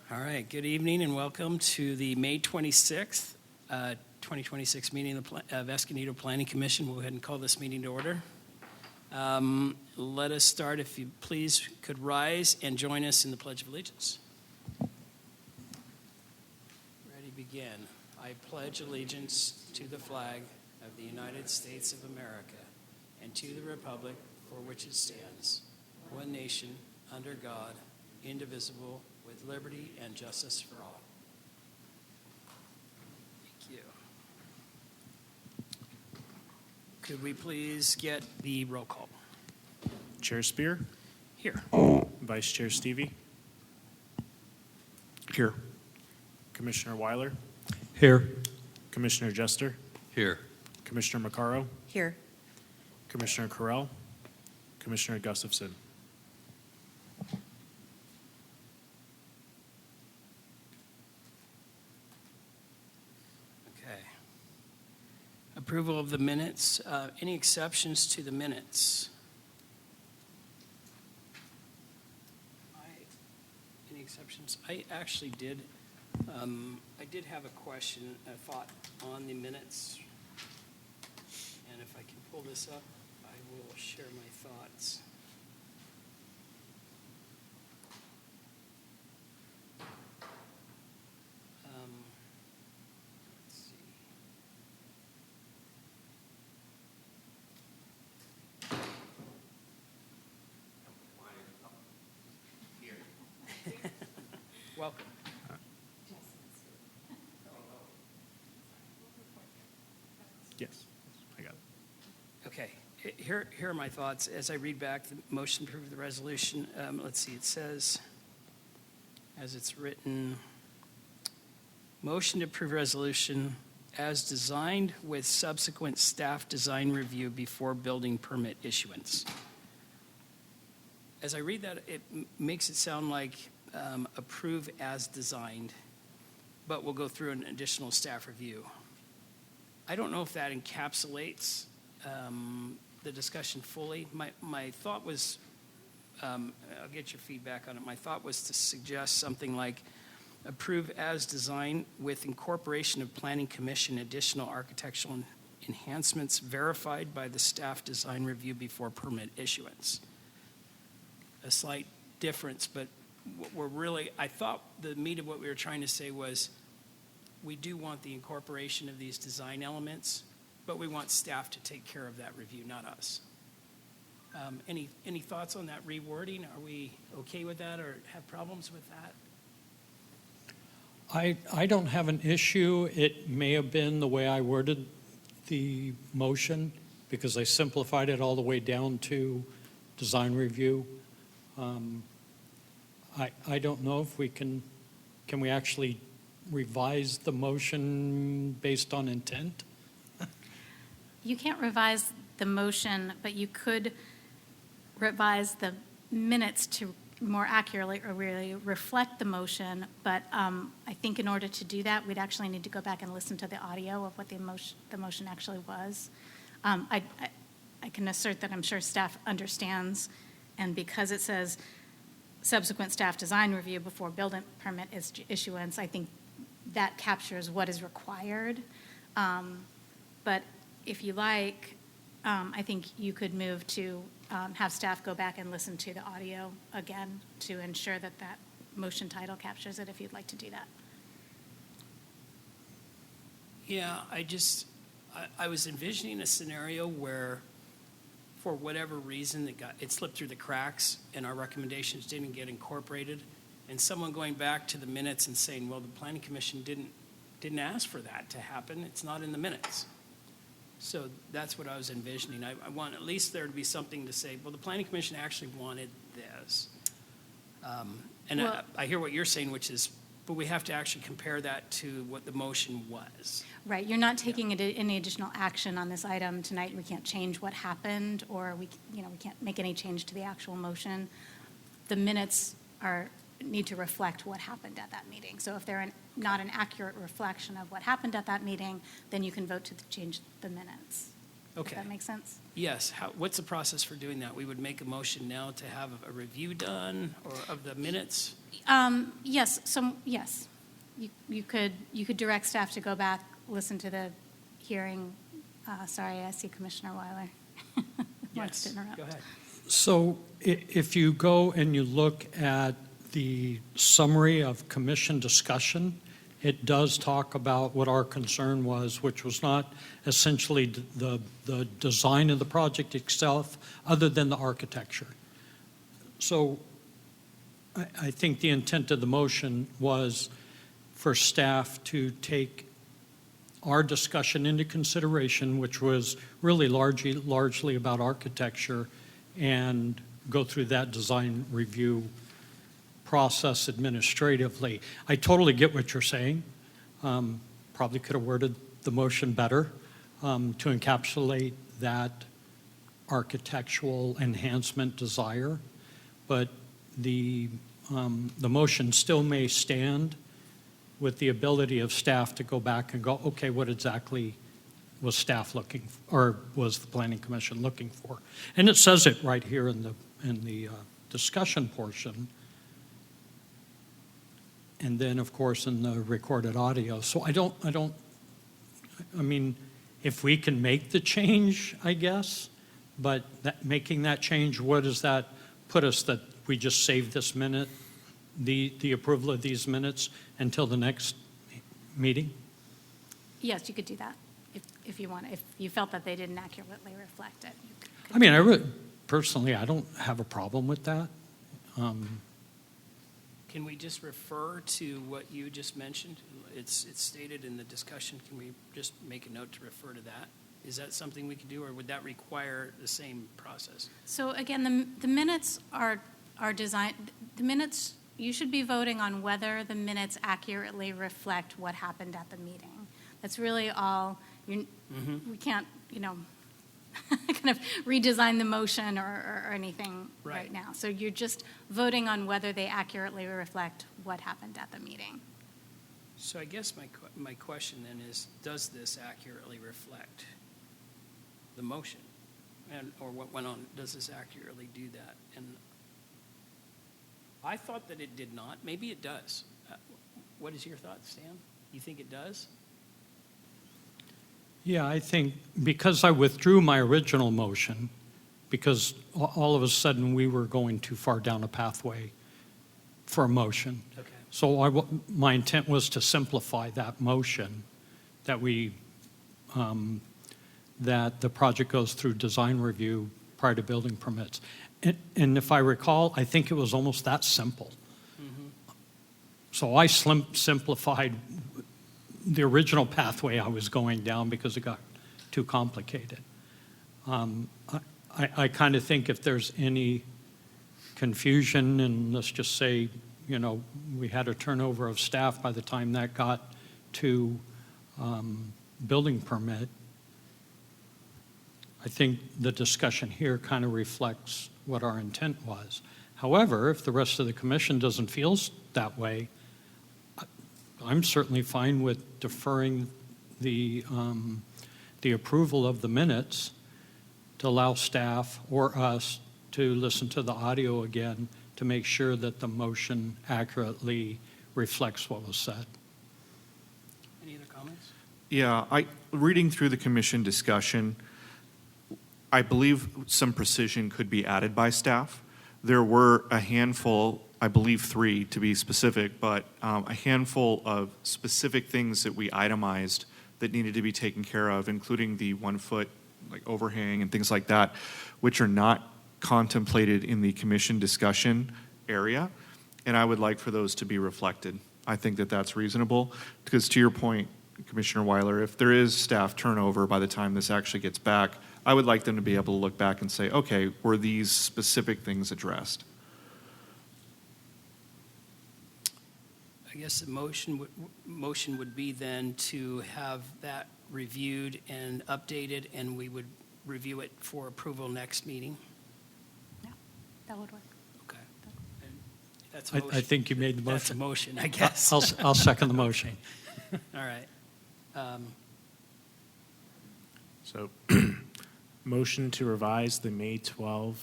All right, good evening and welcome to the May 26th, 2026 meeting of Escondido Planning Commission. We'll go ahead and call this meeting to order. Let us start, if you please could rise and join us in the Pledge of Allegiance. Ready, begin. I pledge allegiance to the flag of the United States of America and to the republic for which it stands, one nation, under God, indivisible, with liberty and justice for all. Thank you. Could we please get the roll call? Chair Spear? Here. Vice Chair Stevie? Here. Commissioner Weiler? Here. Commissioner Jester? Here. Commissioner Maccaro? Here. Commissioner Correll? Commissioner Gustafson? Okay. Approval of the minutes. Any exceptions to the minutes? Any exceptions? I actually did. I did have a question, a thought on the minutes. And if I can pull this up, I will share my thoughts. Let's see. Welcome. Yes, I got it. Okay, here are my thoughts. As I read back the motion to approve the resolution, let's see, it says, as it's written, motion to approve resolution as designed with subsequent staff design review before building permit issuance. As I read that, it makes it sound like approve as designed, but we'll go through an additional staff review. I don't know if that encapsulates the discussion fully. My thought was, I'll get your feedback on it. My thought was to suggest something like approve as designed with incorporation of Planning Commission additional architectural enhancements verified by the staff design review before permit issuance. A slight difference, but what we're really, I thought the meat of what we were trying to say was we do want the incorporation of these design elements, but we want staff to take care of that review, not us. Any thoughts on that rewording? Are we okay with that or have problems with that? I don't have an issue. It may have been the way I worded the motion because I simplified it all the way down to design review. I don't know if we can we actually revise the motion based on intent? You can't revise the motion, but you could revise the minutes to more accurately or really reflect the motion. But I think in order to do that, we'd actually need to go back and listen to the audio of what the motion actually was. I can assert that I'm sure staff understands, and because it says subsequent staff design review before building permit issuance, I think that captures what is required. But if you like, I think you could move to have staff go back and listen to the audio again to ensure that that motion title captures it if you'd like to do that. Yeah, I was envisioning a scenario where for whatever reason it slipped through the cracks and our recommendations didn't get incorporated, and someone going back to the minutes and saying, well, the Planning Commission didn't ask for that to happen. It's not in the minutes. So that's what I was envisioning. I want at least there to be something to say, well, the Planning Commission actually wanted this. I hear what you're saying, which is, but we have to actually compare that to what the motion was. Right, you're not taking any additional action on this item tonight. We can't change what happened, or we can't make any change to the actual motion. The minutes need to reflect what happened at that meeting. So if they're not an accurate reflection of what happened at that meeting, then you can vote to change the minutes. Okay. Does that make sense? Yes. What's the process for doing that? We would make a motion now to have a review done of the minutes? Yes, yes. You could direct staff to go back, listen to the hearing. Sorry, I see Commissioner Weiler wants to Yes, interrupt. go ahead. So if you go and you look at the summary of commission discussion, it does talk about what our concern was, which was not essentially the design of the project itself, other than the architecture. So I think the intent of the motion was for staff to take our discussion into consideration, which was really largely about architecture, and go through that design review process administratively. I totally get what you're saying. Probably could have worded the motion better to encapsulate that architectural enhancement desire, but the motion still may stand with the ability of staff to go back and go, okay, what exactly was staff looking, or was the Planning Commission looking for? And it says it right here in the discussion portion, and then, of course, in the recorded audio. So I mean, if we can make the change, I guess, but making that change, where does that put us, that we just save this minute, the approval of these minutes until the next meeting? Yes, you could do that if you want, if you felt that they didn't accurately reflect it. You could I mean, I personally, I don't have a problem with that. Can we just refer to what you just mentioned? It's stated in the discussion. Can we just make a note to refer to that? Is that something we can do, or would that require the same process? So again, the minutes are designed, the minutes, you should be voting on whether the minutes accurately reflect what happened at the meeting. That's really all. We can't, kind of redesign the motion or anything right now. So you're just voting on whether they accurately reflect what happened at the meeting. So I guess my question then is, does this accurately reflect the motion? Or what went on? Does this accurately do that? And I thought that it did not. Maybe it does. What is your thought, Stan? You think it does? Yeah, I think because I withdrew my original motion, because all of a sudden we were going too far down a pathway for a motion. Okay. So my intent was to simplify that motion, that that the project goes through design review prior to building permits. And if I recall, I think it was almost that simple. So I simplified the original pathway I was going down because it got too complicated. I kind of think if there's any confusion, and let's just say, we had a turnover of staff by the time that got to building permit, I think the discussion here kind of reflects what our intent was. However, if the rest of the commission doesn't feel that way, I'm certainly fine with deferring the approval of the minutes to allow staff or us to listen to the audio again to make sure that the motion accurately reflects what was said. Any other comments? Yeah, reading through the commission discussion, I believe some precision could be added by staff. There were a handful, I believe 3 to be specific, but a handful of specific things that we itemized that needed to be taken care of, including the 1-foot overhang and things like that, which are not contemplated in the commission discussion area, and I would like for those to be reflected. I think that that's reasonable, because to your point, Commissioner Weiler, if there is staff turnover by the time this actually gets back, I would like them to be able to look back and say, okay, were these specific things addressed? I guess the motion would be then to have that reviewed and updated, and we would review it for approval next meeting. Yeah, that would work. Okay. And that's a motion. I think you made the motion. That's a motion, I guess. I'll second the motion. All right. So, motion to revise the May 12,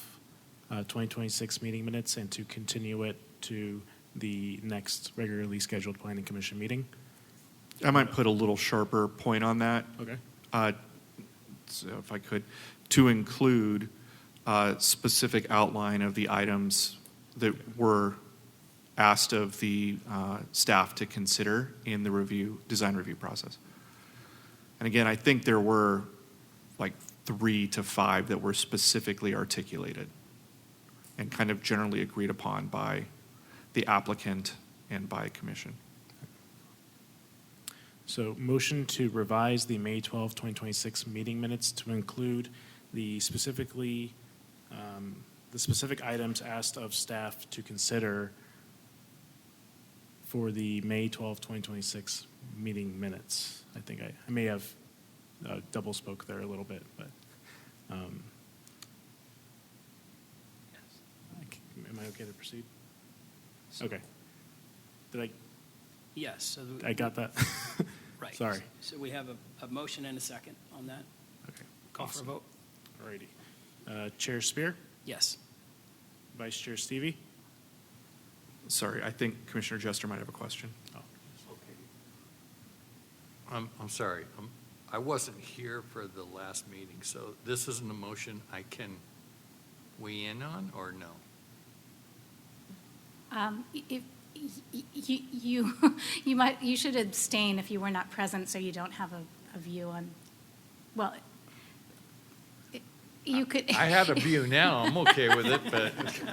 2026 meeting minutes and to continue it to the next regularly scheduled planning commission meeting. I might put a little sharper point on that. Okay. So if I could, to include a specific outline of the items that were asked of the staff to consider in the design review process. And again, I think there were like 3 to 5 that were specifically articulated and kind of generally agreed upon by the applicant and by commission. So motion to revise the May 12, 2026 meeting minutes to include the specific items asked of staff to consider for the May 12, 2026 meeting minutes. I think I may have double spoke there a little bit, but am I okay to proceed? Okay. Yes. So I got that? right. Sorry. So we have a motion and a second on that. Okay. Call for a vote. Alrighty. Chair Spear, Yes. Vice Chair Stevie. Sorry, I think Commissioner Jester might have a question. Oh, I'm sorry. I wasn't here for the last meeting, so this isn't a motion I can weigh in on, or no? If you should abstain if you were not present, so you don't have a view on, well, you could. I have a view now. I'm okay with it, but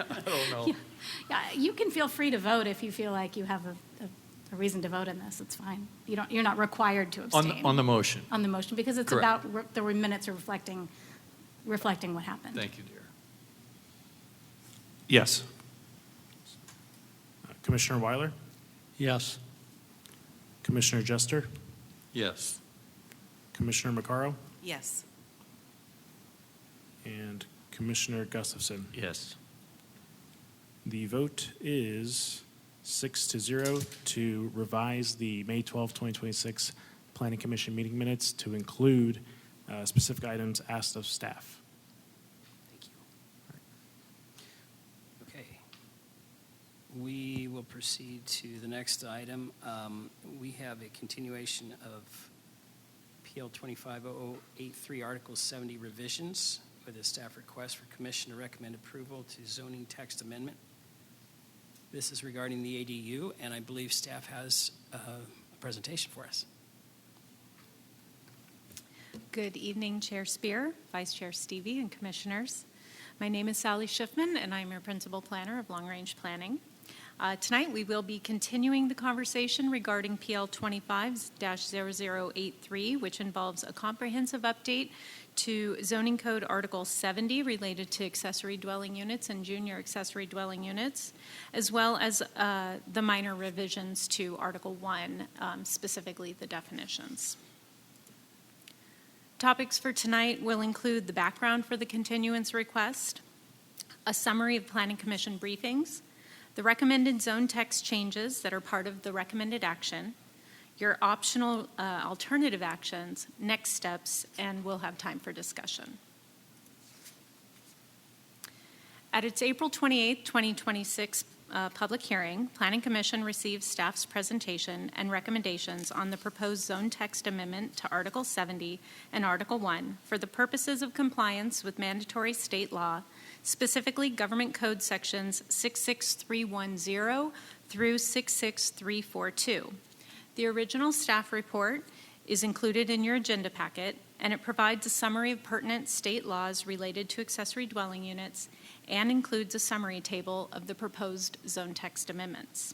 I don't know. Yeah, you can feel free to vote if you feel like you have a reason to vote in this. It's fine. You're not required to abstain. On the motion. On the motion, because it's Correct. about the minutes are reflecting what happened. Thank you, dear. Yes. Commissioner Weiler, Yes. Commissioner Jester, Yes. Commissioner Maccaro, Yes. and Commissioner Gustafson. Yes. The vote is 6-0 to revise the May 12, 2026 Planning Commission meeting minutes to include specific items asked of staff. Thank you. Okay. We will proceed to the next item. We have a continuation of PL 250083, Article 70 revisions with a staff request for commission to recommend approval to zoning text amendment. This is regarding the ADU, and I believe staff has a presentation for us. Good evening, Chair Spear, Vice Chair Stevie, and Commissioners. My name is Sally Schiffman, and I'm your Principal Planner of Long Range Planning. Tonight, we will be continuing the conversation regarding PL 25-0083, which involves a comprehensive update to Zoning Code Article 70 related to accessory dwelling units and junior accessory dwelling units, as well as the minor revisions to Article 1, specifically the definitions. Topics for tonight will include the background for the continuance request, a summary of Planning Commission briefings, the recommended zone text changes that are part of the recommended action, your optional alternative actions, next steps, and we'll have time for discussion. At its April 28, 2026 public hearing, Planning Commission received staff's presentation and recommendations on the proposed zone text amendment to Article 70 and Article 1 for the purposes of compliance with mandatory state law, specifically Government Code Sections 66310 through 66342. The original staff report is included in your agenda packet, and it provides a summary of pertinent state laws related to accessory dwelling units and includes a summary table of the proposed zone text amendments.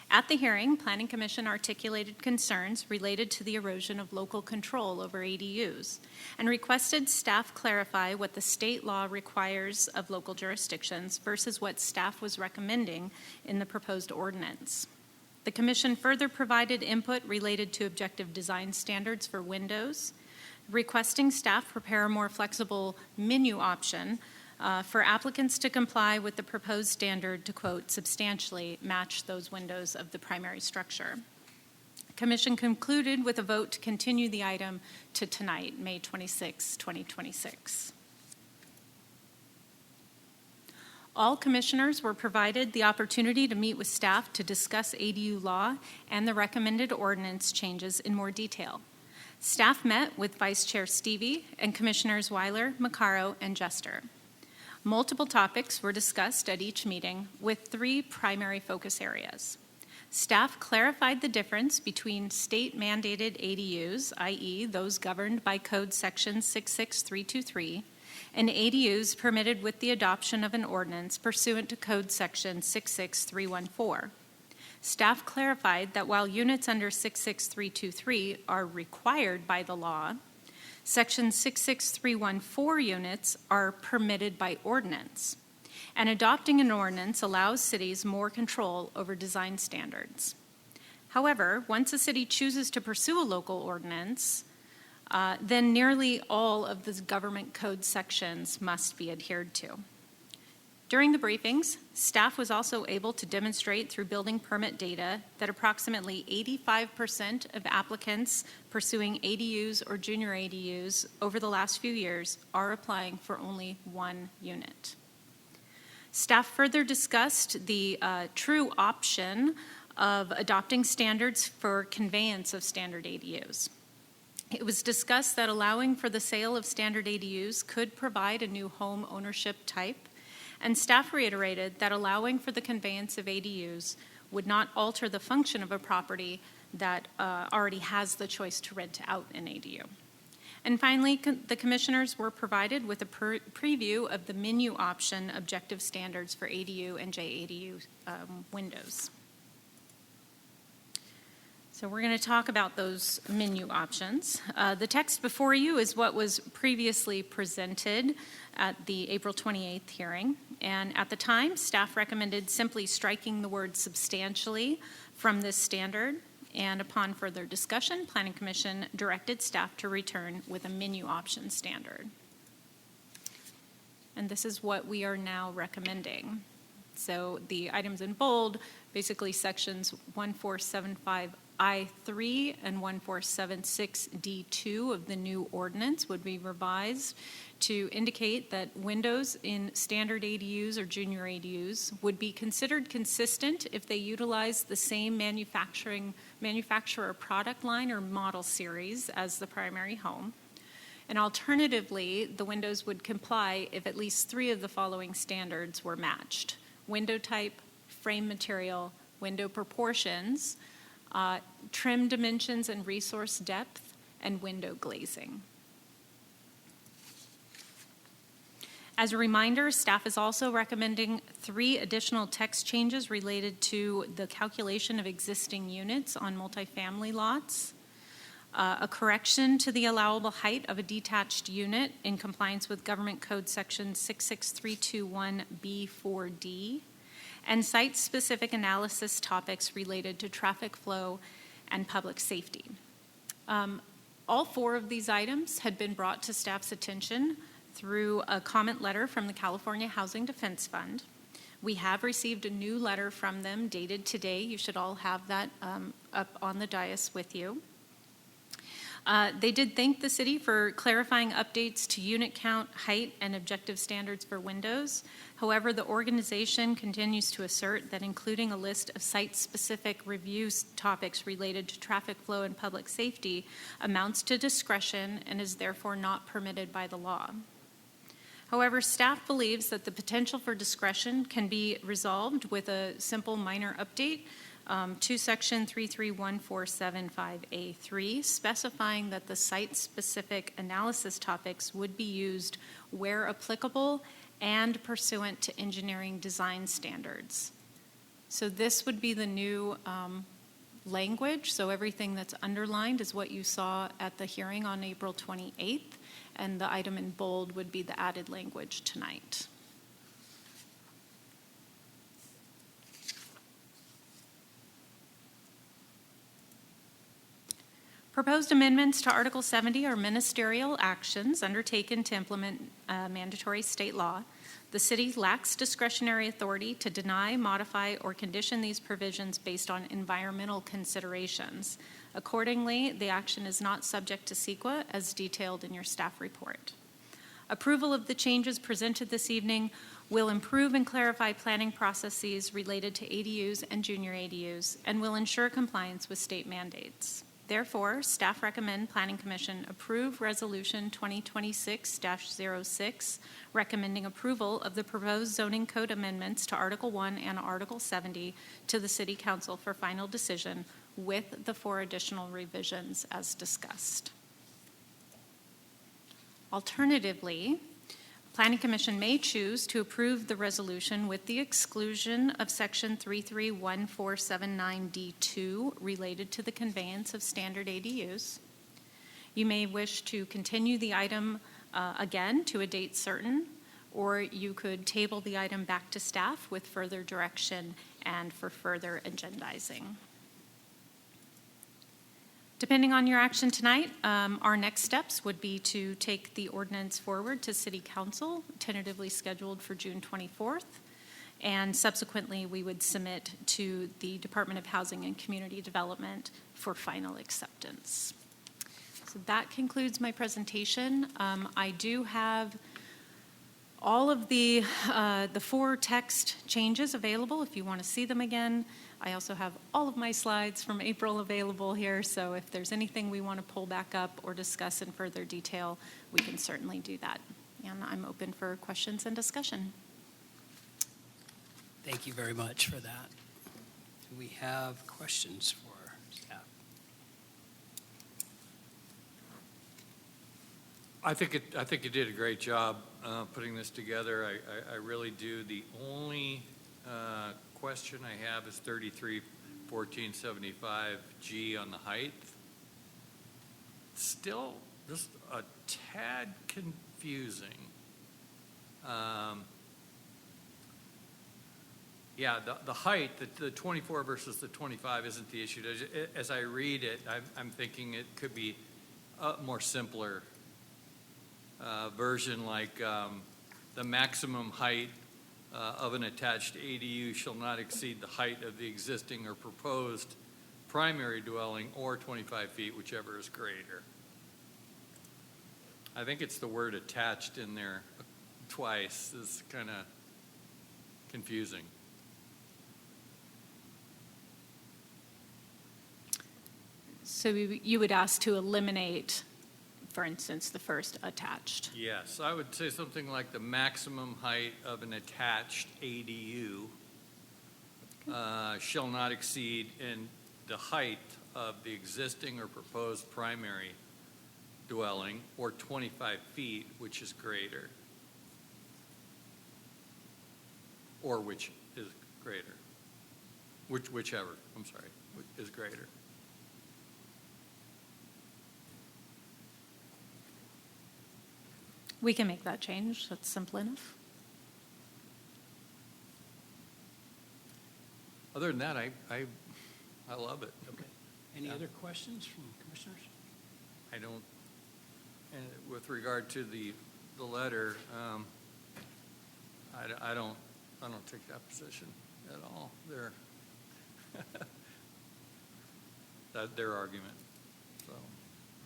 At the hearing, Planning Commission articulated concerns related to the erosion of local control over ADUs and requested staff clarify what the state law requires of local jurisdictions versus what staff was recommending in the proposed ordinance. The Commission further provided input related to objective design standards for windows, requesting staff prepare a more flexible menu option for applicants to comply with the proposed standard to, quote, substantially match those windows of the primary structure. Commission concluded with a vote to continue the item to tonight, May 26, 2026. All commissioners were provided the opportunity to meet with staff to discuss ADU law and the recommended ordinance changes in more detail. Staff met with Vice Chair Stevie and Commissioners Weiler, Maccaro, and Jester. Multiple topics were discussed at each meeting with 3 primary focus areas. Staff clarified the difference between state-mandated ADUs, i.e. those governed by Code Section 66323, and ADUs permitted with the adoption of an ordinance pursuant to Code Section 66314. Staff clarified that while units under 66323 are required by the law, Section 66314 units are permitted by ordinance, and adopting an ordinance allows cities more control over design standards. However, once a city chooses to pursue a local ordinance, then nearly all of the government code sections must be adhered to. During the briefings, staff was also able to demonstrate through building permit data that approximately 85% of applicants pursuing ADUs or junior ADUs over the last few years are applying for only 1 unit. Staff further discussed the true option of adopting standards for conveyance of standard ADUs. It was discussed that allowing for the sale of standard ADUs could provide a new home ownership type, and staff reiterated that allowing for the conveyance of ADUs would not alter the function of a property that already has the choice to rent out an ADU. And finally, the commissioners were provided with a preview of the menu option objective standards for ADU and JADU windows. So we're going to talk about those menu options. The text before you is what was previously presented at the April 28th hearing. And at the time, staff recommended simply striking the word substantially from this standard. And upon further discussion, Planning Commission directed staff to return with a menu option standard. And this is what we are now recommending. So the items in bold, basically sections 1475I3 and 1476D2 of the new ordinance would be revised to indicate that windows in standard ADUs or junior ADUs would be considered consistent if they utilize the same manufacturer product line or model series as the primary home. And alternatively, the windows would comply if at least 3 of the following standards were matched: window type, frame material, window proportions, trim dimensions and resource depth, and window glazing. As a reminder, staff is also recommending 3 additional text changes related to the calculation of existing units on multifamily lots, a correction to the allowable height of a detached unit in compliance with Government Code Section 66321B4D, and site-specific analysis topics related to traffic flow and public safety. All 4 of these items had been brought to staff's attention through a comment letter from the California Housing Defense Fund. We have received a new letter from them dated today. You should all have that up on the dais with you. They did thank the city for clarifying updates to unit count, height, and objective standards for windows. However, the organization continues to assert that including a list of site-specific review topics related to traffic flow and public safety amounts to discretion and is therefore not permitted by the law. However, staff believes that the potential for discretion can be resolved with a simple minor update to Section 331475A3, specifying that the site-specific analysis topics would be used where applicable and pursuant to engineering design standards. So this would be the new language. So everything that's underlined is what you saw at the hearing on April 28th, and the item in bold would be the added language tonight. Proposed amendments to Article 70 are ministerial actions undertaken to implement mandatory state law. The city lacks discretionary authority to deny, modify, or condition these provisions based on environmental considerations. Accordingly, the action is not subject to CEQA as detailed in your staff report. Approval of the changes presented this evening will improve and clarify planning processes related to ADUs and junior ADUs, and will ensure compliance with state mandates. Therefore, staff recommend Planning Commission approve Resolution 2026-06, recommending approval of the proposed zoning code amendments to Article 1 and Article 70 to the City Council for final decision with the 4 additional revisions as discussed. Alternatively, Planning Commission may choose to approve the resolution with the exclusion of Section 331479D2 related to the conveyance of standard ADUs. You may wish to continue the item again to a date certain, or you could table the item back to staff with further direction and for further agendizing. Depending on your action tonight, our next steps would be to take the ordinance forward to City Council, tentatively scheduled for June 24th, and subsequently we would submit to the Department of Housing and Community Development for final acceptance. So that concludes my presentation. I do have all of the 4 text changes available if you want to see them again. I also have all of my slides from April available here, so if there's anything we want to pull back up or discuss in further detail, we can certainly do that. And I'm open for questions and discussion. Thank you very much for that. Do we have questions for staff? I think you did a great job putting this together. I really do. The only question I have is 331475G on the height. Still just a tad confusing. Yeah, the height, the 24 versus the 25 isn't the issue. As I read it, I'm thinking it could be a more simpler version, like the maximum height of an attached ADU shall not exceed the height of the existing or proposed primary dwelling or 25 feet, whichever is greater. I think it's the word attached in there twice is kind of confusing. So you would ask to eliminate, for instance, the first attached. Yes, I would say something like the maximum height of an attached ADU shall not exceed in the height of the existing or proposed primary dwelling or 25 feet, which is greater. Or which is greater. Whichever, I'm sorry, is greater. We can make that change. That's simple enough. Other than that, I love it. Okay. Any other questions from commissioners? I don't, and with regard to the letter, I don't take that position at all. That's their argument. So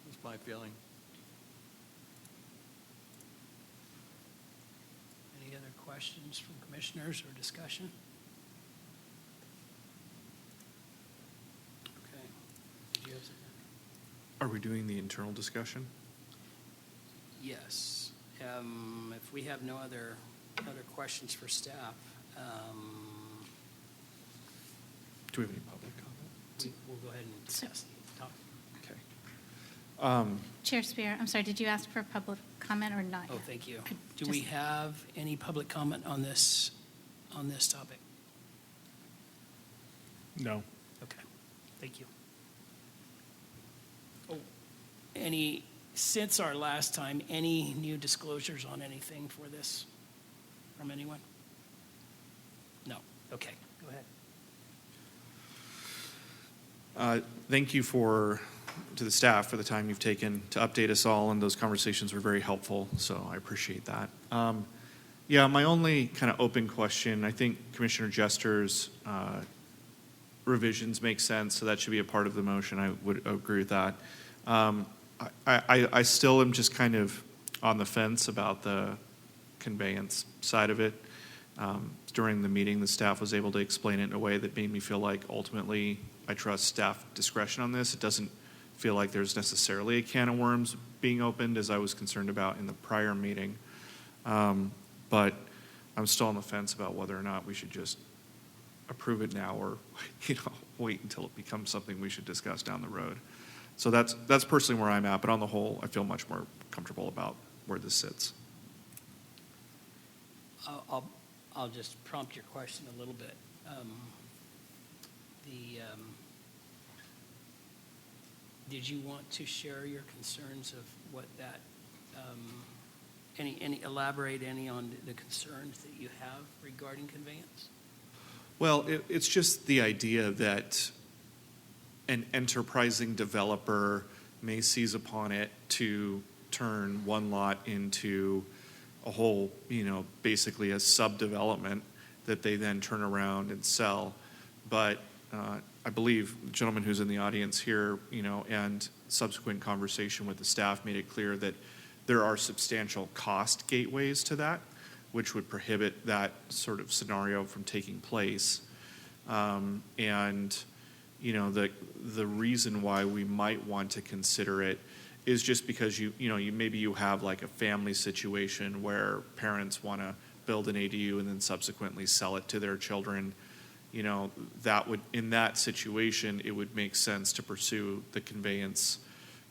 that's my feeling. Any other questions from commissioners or discussion? Okay. Did you have something? Are we doing the internal discussion? Yes. If we have no other questions for staff, Do we have any public comment? we'll go ahead and discuss the topic. Okay. Chair Spear, I'm sorry, did you ask for public comment or not? Oh, yet? thank you. Could Do we just- have any public comment on this topic? No. Okay, thank you. Oh, since our last time, any new disclosures on anything for this from anyone? No, okay, go ahead. Thank you to the staff for the time you've taken to update us all, and those conversations were very helpful, so I appreciate that. Yeah, my only kind of open question, I think Commissioner Jester's revisions make sense, so that should be a part of the motion. I would agree with that. I still am just kind of on the fence about the conveyance side of it. During the meeting, the staff was able to explain it in a way that made me feel like ultimately I trust staff discretion on this. It doesn't feel like there's necessarily a can of worms being opened, as I was concerned about in the prior meeting. But I'm still on the fence about whether or not we should just approve it now or, wait until it becomes something we should discuss down the road. So that's personally where I'm at, but on the whole, I feel much more comfortable about where this sits. I'll just prompt your question a little bit. Did you want to share your concerns of what that, elaborate any on the concerns that you have regarding conveyance? Well, it's just the idea that an enterprising developer may seize upon it to turn one lot into a whole, basically a subdevelopment that they then turn around and sell. But I believe the gentleman who's in the audience here, and subsequent conversation with the staff made it clear that there are substantial cost gateways to that, which would prohibit that sort of scenario from taking place. And the reason why we might want to consider it is just because maybe you have like a family situation where parents want to build an ADU and then subsequently sell it to their children. That would, in that situation, it would make sense to pursue the conveyance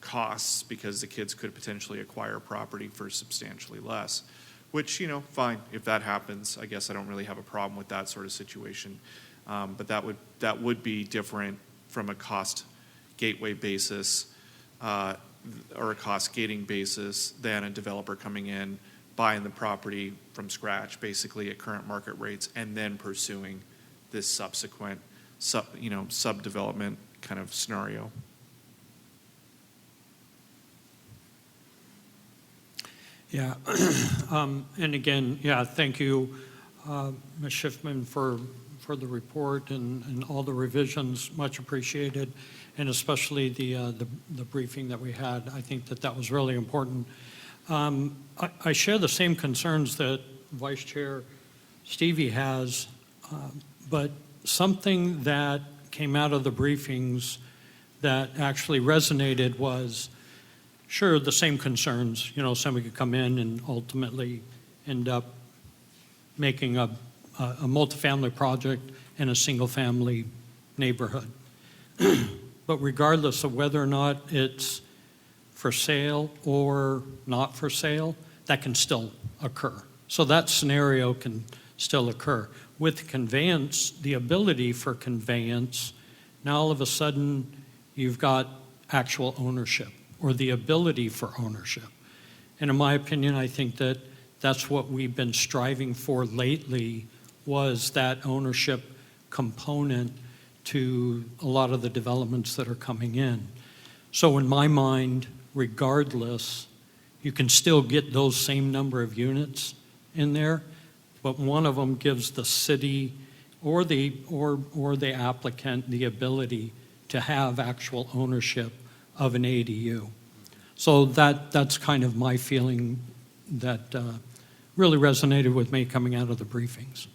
costs because the kids could potentially acquire property for substantially less, which, fine, if that happens, I guess I don't really have a problem with that sort of situation. But that would be different from a cost gateway basis, or a cost gating basis than a developer coming in, buying the property from scratch, basically at current market rates, and then pursuing this subsequent subdevelopment kind of scenario. Yeah, and again, thank you, Ms. Schiffman, for the report and all the revisions, much appreciated, and especially the briefing that we had. I think that was really important. I share the same concerns that Vice Chair Stevie has, but something that came out of the briefings that actually resonated was, sure, the same concerns. Somebody could come in and ultimately end up making a multifamily project in a single-family neighborhood. But regardless of whether or not it's for sale or not for sale, that can still occur. So that scenario can still occur. With conveyance, the ability for conveyance, now all of a sudden you've got actual ownership or the ability for ownership. And in my opinion, I think that that's what we've been striving for lately, was that ownership component to a lot of the developments that are coming in. So in my mind, regardless, you can still get those same number of units in there, but one of them gives the city or the applicant the ability to have actual ownership of an ADU. So that's kind of my feeling that really resonated with me coming out of the briefings.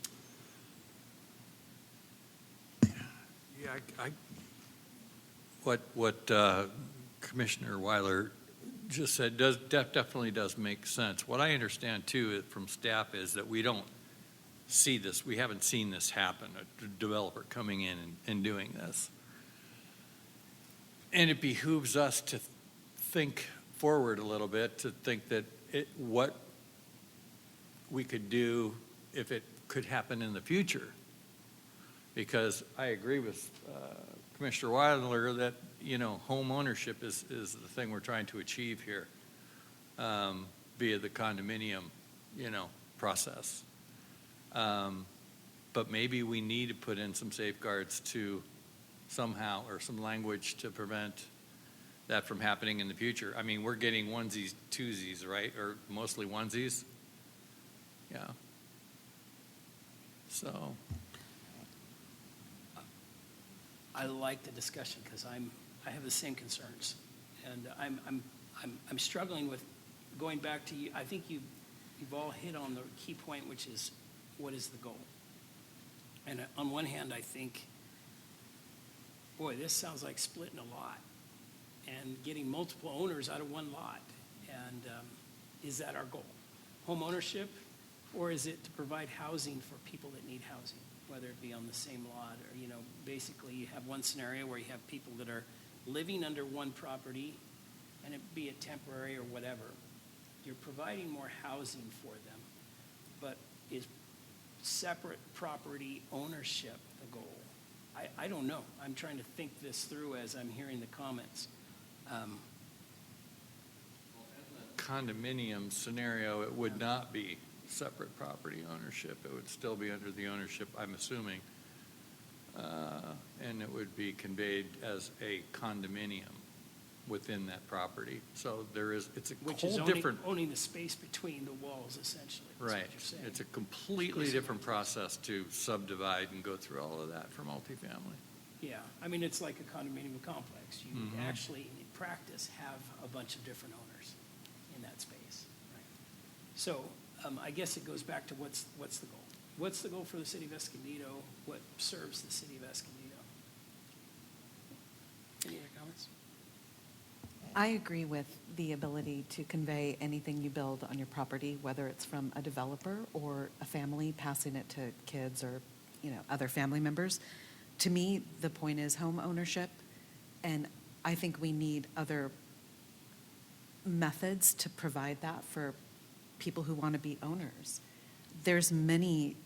Yeah, what Commissioner Weiler just said definitely does make sense. What I understand too from staff is that we don't see this, we haven't seen this happen, a developer coming in and doing this. And it behooves us to think forward a little bit, to think that what we could do if it could happen in the future. Because I agree with Commissioner Weiler that, home ownership is the thing we're trying to achieve here via the condominium, process. But maybe we need to put in some safeguards to somehow, or some language to prevent that from happening in the future. I mean, we're getting onesies, twosies, right? Or mostly onesies. Yeah. So. I like the discussion because I have the same concerns, and I'm struggling with going back to you. I think you've all hit on the key point, which is what is the goal? And on one hand, I think, boy, this sounds like splitting a lot and getting multiple owners out of one lot. And is that our goal? Home ownership, or is it to provide housing for people that need housing, whether it be on the same lot or, you know, basically you have one scenario where you have people that are living under one property, and it be it temporary or whatever. You're providing more housing for them, but is separate property ownership the goal? I don't know. I'm trying to think this through as I'm hearing the comments. Condominium scenario, it would not be separate property ownership. It would still be under the ownership, I'm assuming. And it would be conveyed as a condominium within that property. So it's a Which is whole different. owning the space between the walls, essentially. That's what Right. you're saying. It's a completely different process to subdivide and go through all of that for multifamily. Yeah, I mean, it's like a condominium complex. You Mhm. actually, in practice, have a bunch of different owners in that space. Right. So I guess it goes back to what's the goal? What's the goal for the city of Escondido? What serves the city of Escondido? Any other comments? I agree with the ability to convey anything you build on your property, whether it's from a developer or a family passing it to kids or, you know, other family members. To me, the point is home ownership, and I think we need other methods to provide that for people who want to be owners. There's many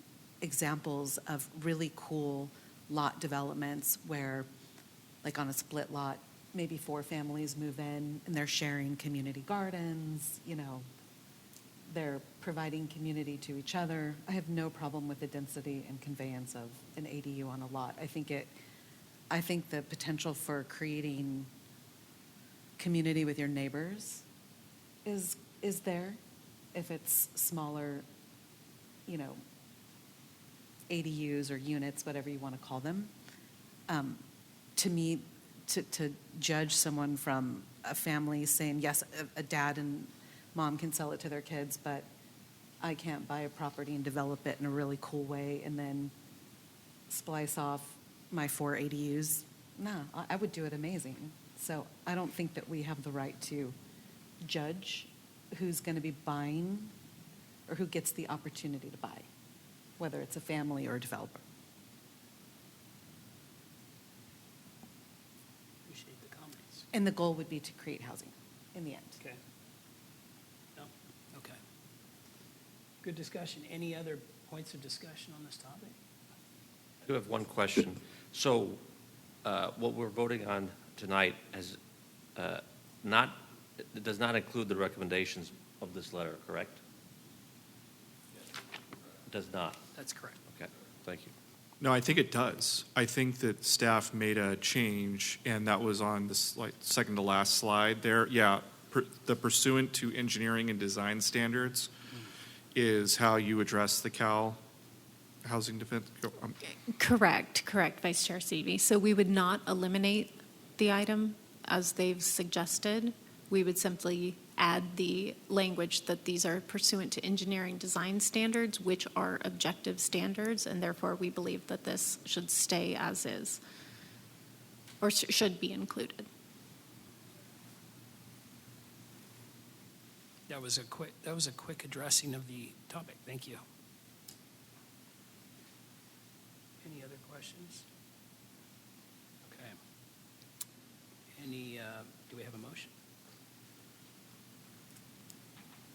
examples of really cool lot developments where, like on a split lot, maybe 4 families move in and they're sharing community gardens, you know, they're providing community to each other. I have no problem with the density and conveyance of an ADU on a lot. I think the potential for creating community with your neighbors is there if it's smaller, you know, ADUs or units, whatever you want to call them. To me, to judge someone from a family saying, yes, a dad and mom can sell it to their kids, but I can't buy a property and develop it in a really cool way and then splice off my 4 ADUs. No, I would do it amazing. So I don't think that we have the right to judge who's going to be buying or who gets the opportunity to buy, whether it's a family or a developer. Appreciate the comments. And the goal would be to create housing in the end. Okay. No? Okay. Good discussion. Any other points of discussion on this topic? I do have one question. So what we're voting on tonight has it does not include the recommendations of this letter, correct? It does not. That's correct. Okay, thank you. No, I think it does. I think that staff made a change, and that was on this second to last slide there. Yeah, the pursuant to engineering and design standards is how you address the Cal housing defense. Correct, Vice Chair Seavey. So we would not eliminate the item as they've suggested. We would simply add the language that these are pursuant to engineering design standards, which are objective standards, and therefore we believe that this should stay as is, or should be included. That was a quick addressing of the topic. Thank you. Any other questions? Okay. Do we have a motion?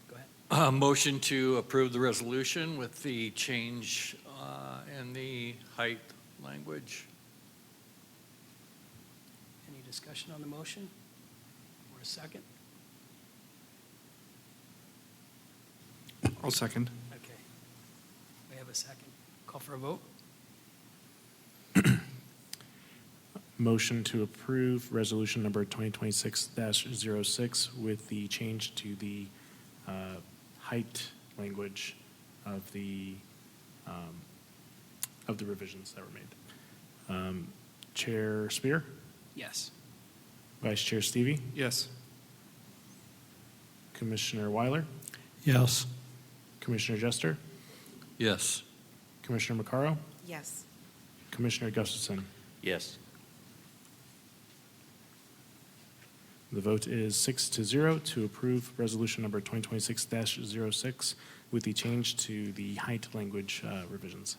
Go ahead. Motion to approve the resolution with the change in the height language. Any discussion on the motion? Or a second? I'll second. Okay. We have a second. Call for a vote? Motion to approve resolution number 2026-06 with the change to the height language of the revisions that were made. Chair Spear, Yes. Vice Chair Stevie, Yes. Commissioner Weiler, Yes. Commissioner Jester, Yes. Commissioner Macaro, Yes. Commissioner Gustafson. Yes. The vote is 6-0 to approve resolution number 2026-06 with the change to the height language revisions.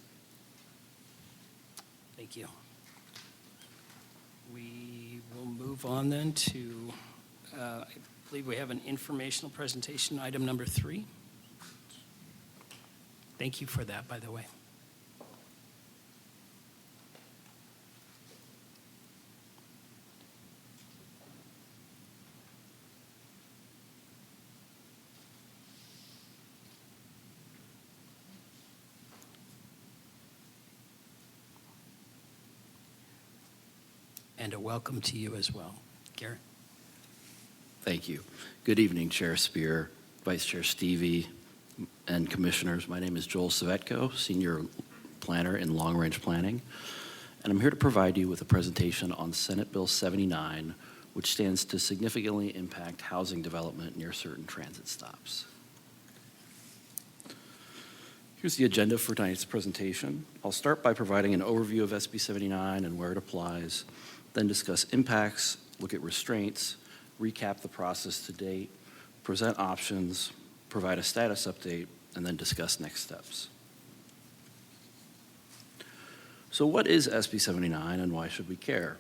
Thank you. We will move on then to, I believe we have an informational presentation, item number 3. Thank you for that, by the way. And a welcome to you as well. Garrett? Thank you. Good evening, Chair Spear, Vice Chair Stevie, and Commissioners. My name is Joel Savetko, Senior Planner in Long Range Planning, and I'm here to provide you with a presentation on Senate Bill 79, which stands to significantly impact housing development near certain transit stops. Here's the agenda for tonight's presentation. I'll start by providing an overview of SB 79 and where it applies, then discuss impacts, look at restraints, recap the process to date, present options, provide a status update, and then discuss next steps. So what is SB 79 and why should we care?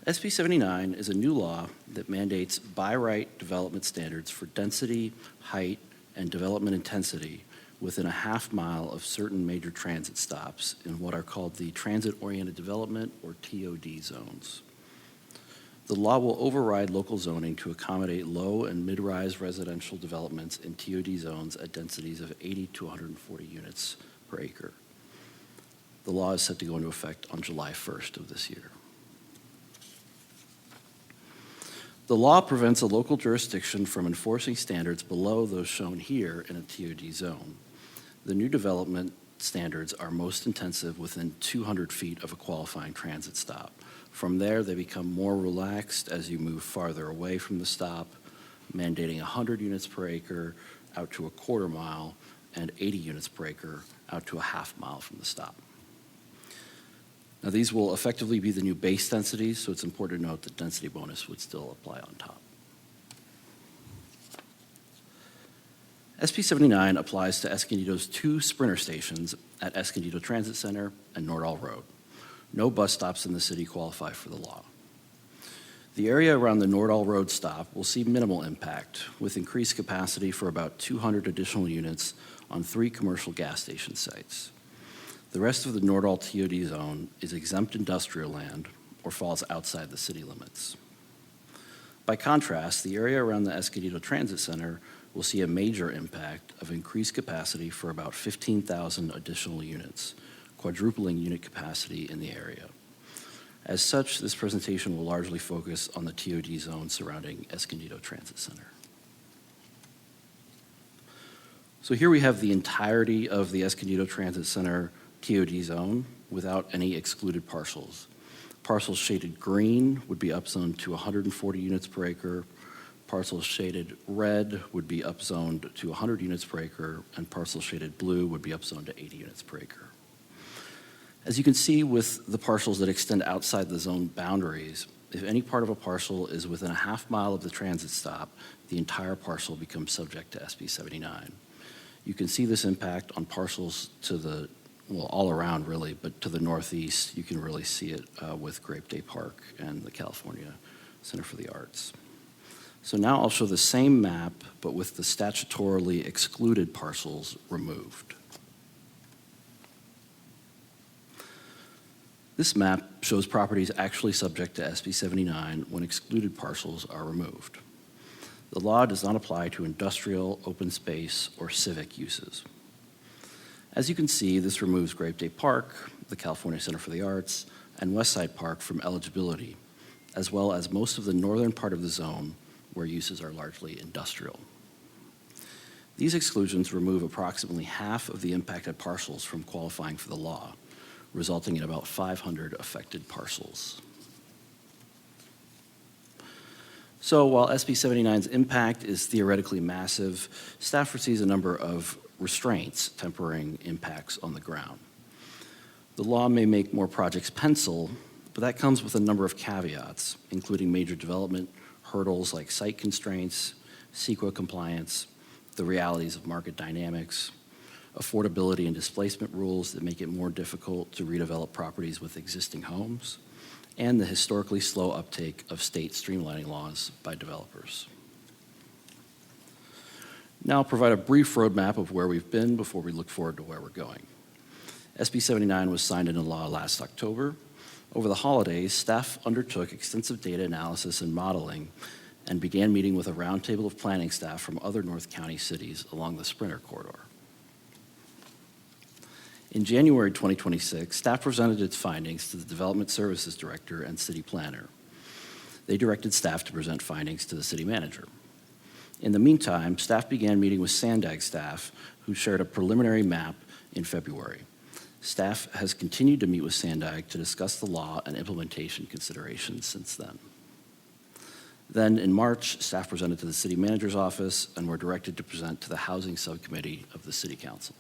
SB 79 is a new law that mandates by right development standards for density, height, and development intensity within a half mile of certain major transit stops in what are called the transit-oriented development, or TOD zones. The law will override local zoning to accommodate low and mid-rise residential developments in TOD zones at densities of 80 to 140 units per acre. The law is set to go into effect on July 1st of this year. The law prevents a local jurisdiction from enforcing standards below those shown here in a TOD zone. The new development standards are most intensive within 200 feet of a qualifying transit stop. From there, they become more relaxed as you move farther away from the stop, mandating 100 units per acre out to a quarter mile and 80 units per acre out to a half mile from the stop. Now, these will effectively be the new base densities, so it's important to note that density bonus would still apply on top. SB 79 applies to Escondido's 2 Sprinter stations at Escondido Transit Center and Nordall Road. No bus stops in the city qualify for the law. The area around the Nordall Road stop will see minimal impact, with increased capacity for about 200 additional units on 3 commercial gas station sites. The rest of the Nordall TOD zone is exempt industrial land or falls outside the city limits. By contrast, the area around the Escondido Transit Center will see a major impact of increased capacity for about 15,000 additional units, quadrupling unit capacity in the area. As such, this presentation will largely focus on the TOD zone surrounding Escondido Transit Center. So here we have the entirety of the Escondido Transit Center TOD zone without any excluded parcels. Parcels shaded green would be upzoned to 140 units per acre. Parcels shaded red would be upzoned to 100 units per acre, and parcels shaded blue would be upzoned to 80 units per acre. As you can see with the parcels that extend outside the zone boundaries, if any part of a parcel is within a half mile of the transit stop, the entire parcel becomes subject to SB 79. You can see this impact on parcels to the, well, all around really, but to the northeast, you can really see it with Grape Day Park and the California Center for the Arts. So now I'll show the same map, but with the statutorily excluded parcels removed. This map shows properties actually subject to SB 79 when excluded parcels are removed. The law does not apply to industrial, open space, or civic uses. As you can see, this removes Grape Day Park, the California Center for the Arts, and Westside Park from eligibility, as well as most of the northern part of the zone where uses are largely industrial. These exclusions remove approximately half of the impacted parcels from qualifying for the law, resulting in about 500 affected parcels. So while SB 79's impact is theoretically massive, staff foresees a number of restraints tempering impacts on the ground. The law may make more projects pencil, but that comes with a number of caveats, including major development hurdles like site constraints, CEQA compliance, the realities of market dynamics, affordability and displacement rules that make it more difficult to redevelop properties with existing homes, and the historically slow uptake of state streamlining laws by developers. Now I'll provide a brief roadmap of where we've been before we look forward to where we're going. SB 79 was signed into law last October. Over the holidays, staff undertook extensive data analysis and modeling and began meeting with a roundtable of planning staff from other North County cities along the Sprinter corridor. In January 2026, staff presented its findings to the Development Services Director and City Planner. They directed staff to present findings to the City Manager. In the meantime, staff began meeting with Sandag staff, who shared a preliminary map in February. Staff has continued to meet with Sandag to discuss the law and implementation considerations since then. Then, in March, staff presented to the City Manager's office and were directed to present to the Housing Subcommittee of the City Council.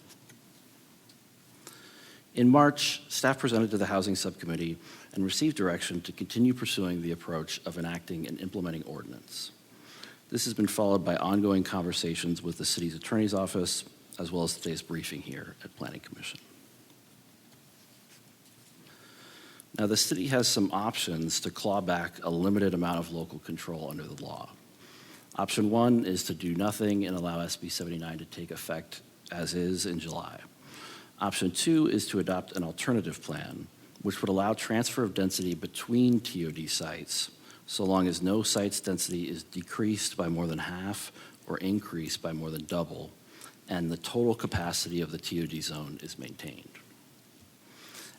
In March, staff presented to the Housing Subcommittee and received direction to continue pursuing the approach of enacting and implementing ordinance. This has been followed by ongoing conversations with the City's Attorney's Office, as well as today's briefing here at Planning Commission. Now, the city has some options to claw back a limited amount of local control under the law. Option one is to do nothing and allow SB 79 to take effect as is in July. Option two is to adopt an alternative plan, which would allow transfer of density between TOD sites, so long as no site's density is decreased by more than half or increased by more than double, and the total capacity of the TOD zone is maintained.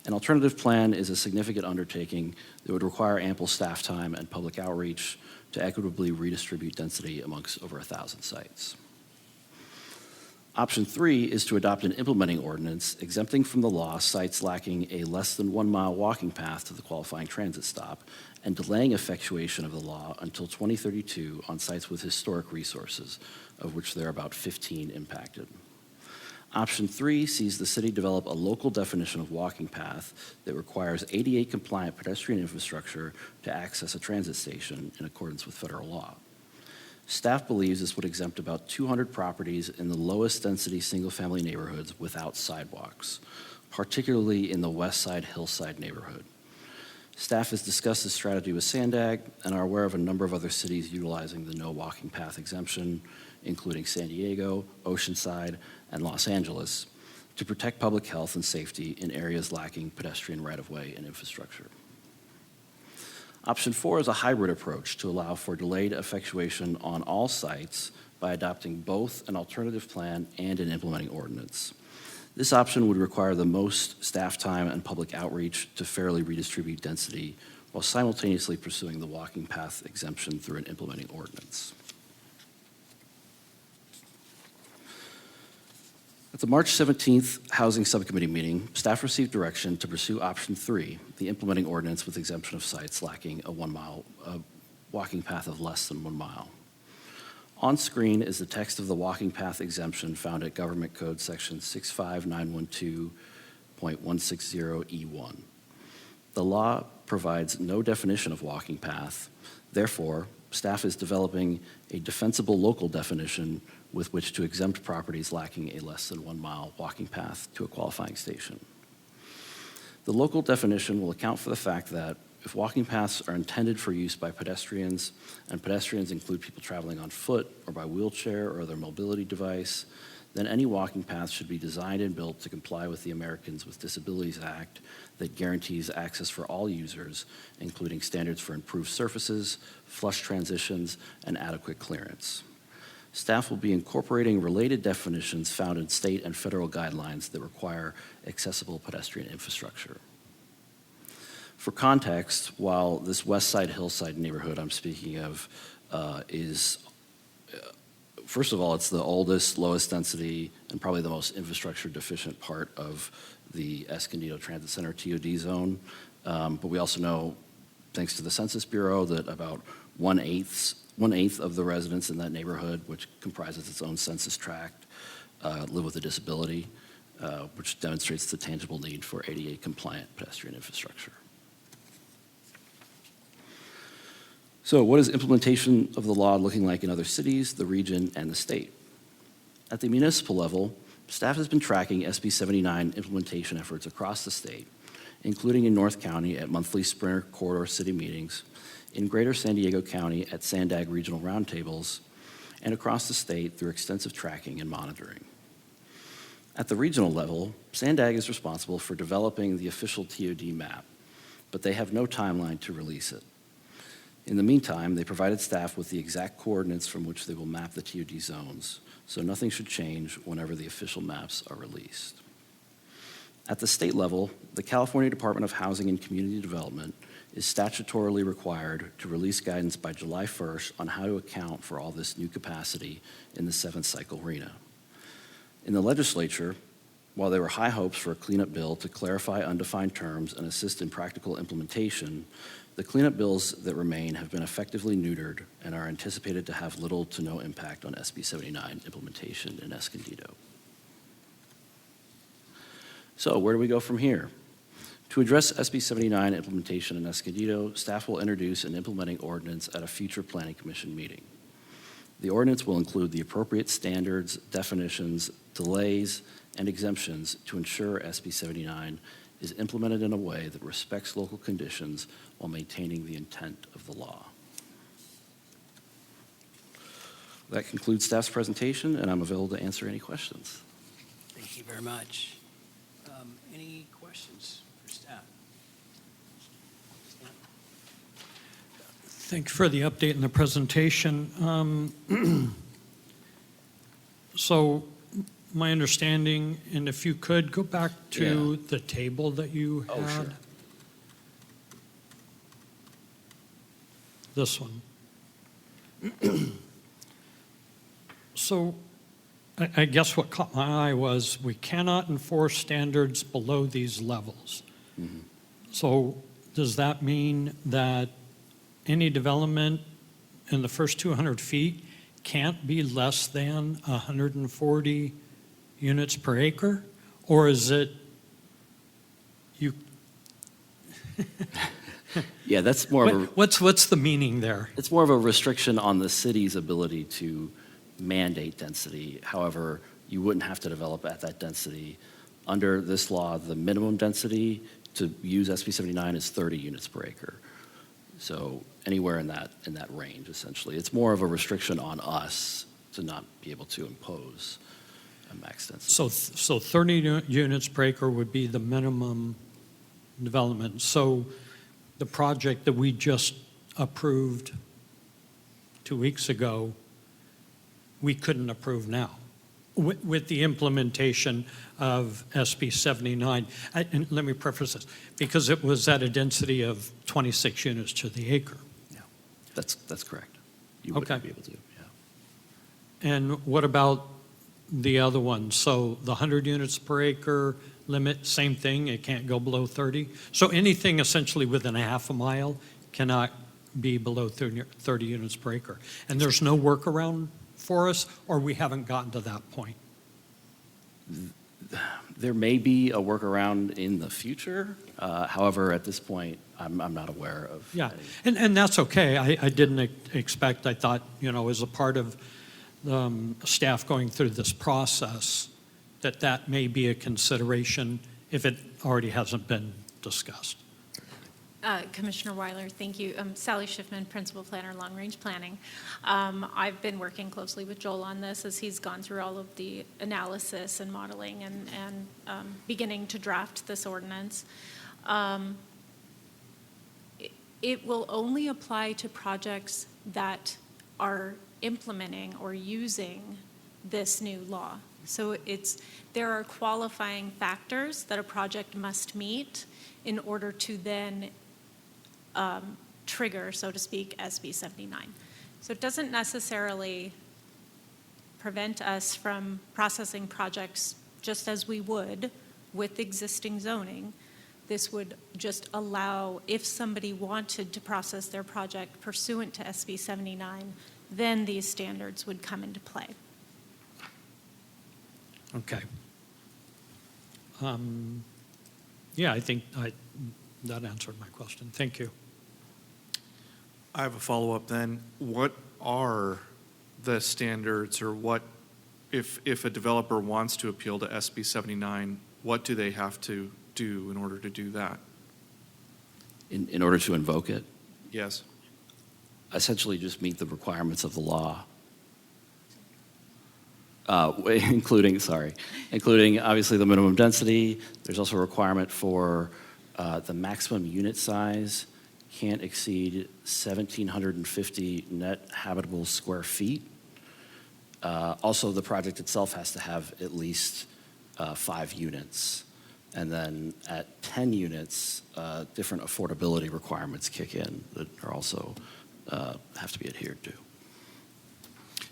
An alternative plan is a significant undertaking that would require ample staff time and public outreach to equitably redistribute density amongst over 1,000 sites. Option three is to adopt an implementing ordinance exempting from the law sites lacking a less than 1 mile walking path to the qualifying transit stop and delaying effectuation of the law until 2032 on sites with historic resources, of which there are about 15 impacted. Option three sees the city develop a local definition of walking path that requires ADA-compliant pedestrian infrastructure to access a transit station in accordance with federal law. Staff believes this would exempt about 200 properties in the lowest density single-family neighborhoods without sidewalks, particularly in the West Side Hillside neighborhood. Staff has discussed this strategy with Sandag and are aware of a number of other cities utilizing the no walking path exemption, including San Diego, Oceanside, and Los Angeles, to protect public health and safety in areas lacking pedestrian right-of-way and infrastructure. Option four is a hybrid approach to allow for delayed effectuation on all sites by adopting both an alternative plan and an implementing ordinance. This option would require the most staff time and public outreach to fairly redistribute density while simultaneously pursuing the walking path exemption through an implementing ordinance. At the March 17th Housing Subcommittee meeting, staff received direction to pursue option three, the implementing ordinance with exemption of sites lacking a 1 mile walking path of less than 1 mile. On screen is the text of the walking path exemption found at Government Code Section 65912.160E1. The law provides no definition of walking path. Therefore, staff is developing a defensible local definition with which to exempt properties lacking a less than 1 mile walking path to a qualifying station. The local definition will account for the fact that if walking paths are intended for use by pedestrians, and pedestrians include people traveling on foot or by wheelchair or other mobility device, then any walking path should be designed and built to comply with the Americans with Disabilities Act that guarantees access for all users, including standards for improved surfaces, flush transitions, and adequate clearance. Staff will be incorporating related definitions found in state and federal guidelines that require accessible pedestrian infrastructure. For context, while this West Side Hillside neighborhood I'm speaking of is, first of all, it's the oldest, lowest density, and probably the most infrastructure deficient part of the Escondido Transit Center TOD zone. But we also know, thanks to the Census Bureau, that about one-eighth of the residents in that neighborhood, which comprises its own census tract, live with a disability. which demonstrates the tangible need for ADA-compliant pedestrian infrastructure. So what is implementation of the law looking like in other cities, the region, and the state? At the municipal level, staff has been tracking SB 79 implementation efforts across the state, including in North County at monthly Sprinter Corridor City meetings, in Greater San Diego County at SANDAG regional roundtables, and across the state through extensive tracking and monitoring. At the regional level, SANDAG is responsible for developing the official TOD map, but they have no timeline to release it. In the meantime, they provided staff with the exact coordinates from which they will map the TOD zones, so nothing should change whenever the official maps are released. At the state level, the California Department of Housing and Community Development is statutorily required to release guidance by July 1st on how to account for all this new capacity in the 7th cycle RHNA. In the legislature, while there were high hopes for a cleanup bill to clarify undefined terms and assist in practical implementation, the cleanup bills that remain have been effectively neutered and are anticipated to have little to no impact on SB 79 implementation in Escondido. So where do we go from here? To address SB 79 implementation in Escondido, staff will introduce an implementing ordinance at a future Planning Commission meeting. The ordinance will include the appropriate standards, definitions, delays, and exemptions to ensure SB 79 is implemented in a way that respects local conditions while maintaining the intent of the law. That concludes staff's presentation, and I'm available to answer any questions. Thank you very much. Any questions for staff? Thank you for the update and the presentation. So my understanding, and if you could go back to the table that you had. Oh, sure. This one. So I guess what caught my eye was we cannot enforce standards below these levels. Mm-hmm. So does that mean that any development in the first 200 feet can't be less than 140 units per acre? Or is it you? Yeah, that's more of a, What's the meaning there? it's more of a restriction on the city's ability to mandate density. However, you wouldn't have to develop at that density. Under this law, the minimum density to use SB 79 is 30 units per acre. So anywhere in that range, essentially. It's more of a restriction on us to not be able to impose a max density. So 30 units per acre would be the minimum development. So the project that we just approved 2 weeks ago, we couldn't approve now with the implementation of SB 79. And let me preface this, because it was at a density of 26 units to the acre. Yeah, that's correct. You wouldn't Okay. be able to, yeah. And what about the other one? So the 100 units per acre limit, same thing, it can't go below 30? So anything essentially within a half a mile cannot be below 30 units per acre? And there's no workaround for us, or we haven't gotten to that point? There may be a workaround in the future. However, at this point, I'm not aware of. Yeah, any. and that's okay. I didn't expect, I thought, as a part of staff going through this process, that may be a consideration if it already hasn't been discussed. Commissioner Weiler, thank you. Sally Schiffman, Principal Planner, Long Range Planning. I've been working closely with Joel on this as he's gone through all of the analysis and modeling and beginning to draft this ordinance. It will only apply to projects that are implementing or using this new law. So there are qualifying factors that a project must meet in order to then trigger, so to speak, SB 79. So it doesn't necessarily prevent us from processing projects just as we would with existing zoning. This would just allow, if somebody wanted to process their project pursuant to SB 79, then these standards would come into play. Okay. Yeah, I think that answered my question. Thank you. I have a follow-up then. What are the standards, or what, if a developer wants to appeal to SB 79, what do they have to do in order to do that? In order to invoke it, Yes. essentially just meet the requirements of the law. Including obviously the minimum density. There's also a requirement for the maximum unit size can't exceed 1,750 net habitable square feet. Also, the project itself has to have at least 5 units. And then at 10 units, different affordability requirements kick in that are also have to be adhered to.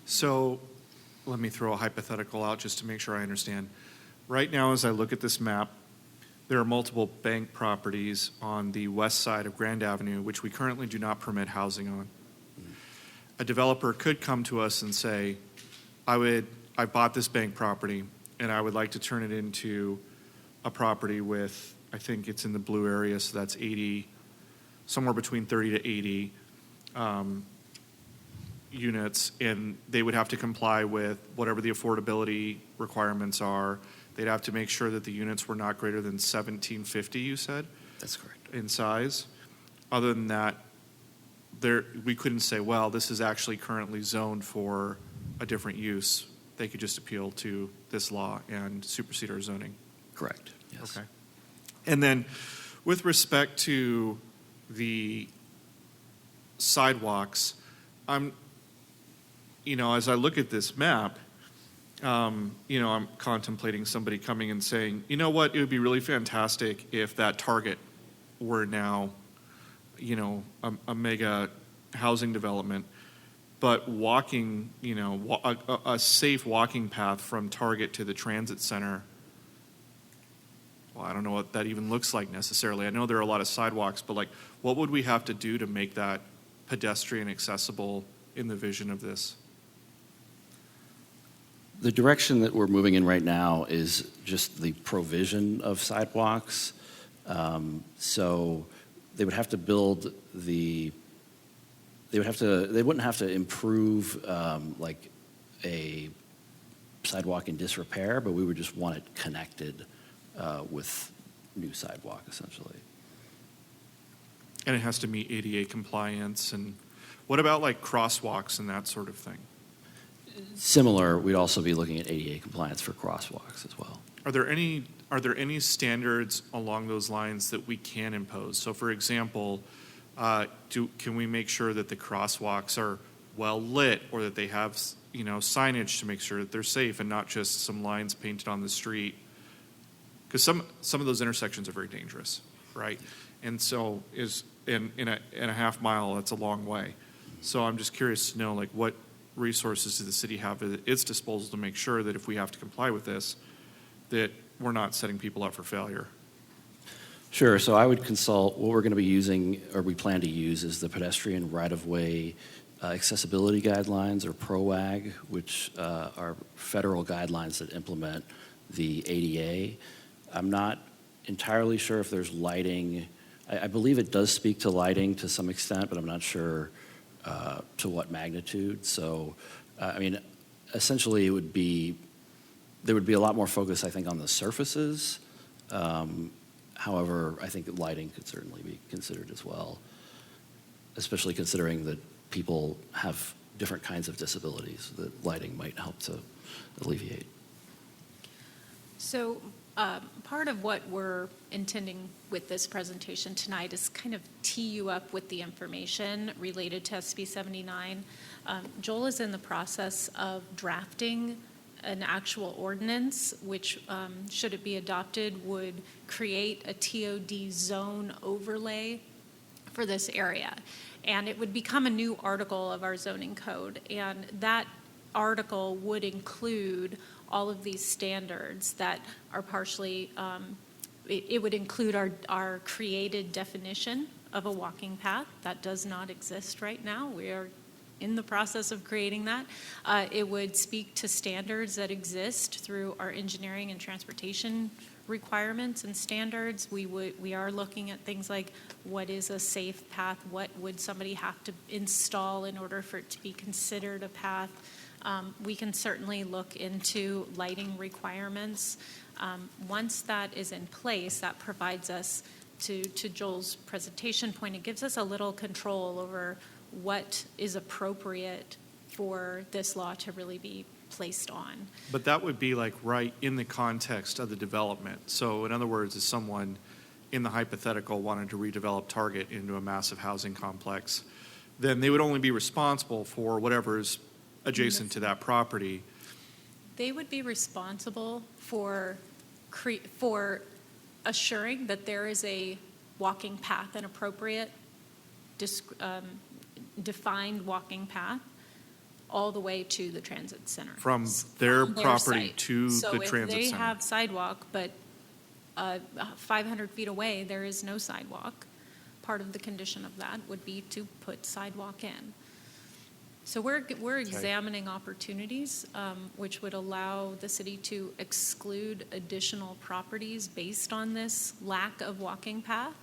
So let me throw a hypothetical out just to make sure I understand. Right now, as I look at this map, there are multiple bank properties on the west side of Grand Avenue, which we currently do not permit housing on. A developer could come to us and say, I bought this bank property, and I would like to turn it into a property with, I think it's in the blue area, so that's 80, somewhere between 30 to 80 units, and they would have to comply with whatever the affordability requirements are. They'd have to make sure that the units were not greater than 1,750, you said? That's correct. In size. Other than that, we couldn't say, well, this is actually currently zoned for a different use. They could just appeal to this law and supersede our zoning. Correct. Yes. Okay. And then with respect to the sidewalks, as I look at this map, I'm contemplating somebody coming and saying, you know what, it would be really fantastic if that Target were now, a mega housing development, but walking, a safe walking path from Target to the transit center, well, I don't know what that even looks like necessarily. I know there are a lot of sidewalks, but what would we have to do to make that pedestrian accessible in the vision of this? The direction that we're moving in right now is just the provision of sidewalks. So they would have to build they wouldn't have to improve like a sidewalk in disrepair, but we would just want it connected with new sidewalk, essentially. And it has to meet ADA compliance. And what about crosswalks and that sort of thing? Similar, we'd also be looking at ADA compliance for crosswalks as well. Are there any standards along those lines that we can impose? So, for example, can we make sure that the crosswalks are well lit, or that they have signage to make sure that they're safe and not just some lines painted on the street? Because some of those intersections are very dangerous, right? And so in a half mile, that's a long way. So I'm just curious to know what resources does the city have at its disposal to make sure that if we have to comply with this, that we're not setting people up for failure? Sure. So I would consult what we're going to be using, or we plan to use, is the pedestrian right-of-way accessibility guidelines, or PROAG, which are federal guidelines that implement the ADA. I'm not entirely sure if there's lighting. I believe it does speak to lighting to some extent, but I'm not sure to what magnitude. So, essentially there would be a lot more focus, I think, on the surfaces. However, I think lighting could certainly be considered as well, especially considering that people have different kinds of disabilities that lighting might help to alleviate. So part of what we're intending with this presentation tonight is kind of tee you up with the information related to SB 79. Joel is in the process of drafting an actual ordinance, which, should it be adopted, would create a TOD zone overlay for this area. And it would become a new article of our zoning code. And that article would include all of these standards that are partially, it would include our created definition of a walking path. That does not exist right now. We are in the process of creating that. It would speak to standards that exist through our engineering and transportation requirements and standards. We are looking at things like, what is a safe path? What would somebody have to install in order for it to be considered a path? We can certainly look into lighting requirements. Once that is in place, that provides us, to Joel's presentation point, it gives us a little control over what is appropriate for this law to really be placed on. But that would be like right in the context of the development. So in other words, if someone in the hypothetical wanted to redevelop Target into a massive housing complex, then they would only be responsible for whatever's adjacent to that property. They would be responsible for assuring that there is a walking path, an appropriate, defined walking path, all the way to the transit center. From their property site. to So the if transit they center. have sidewalk, but 500 feet away, there is no sidewalk, part of the condition of that would be to put sidewalk in. So we're examining opportunities which would allow the city to exclude additional properties based on this lack of walking path.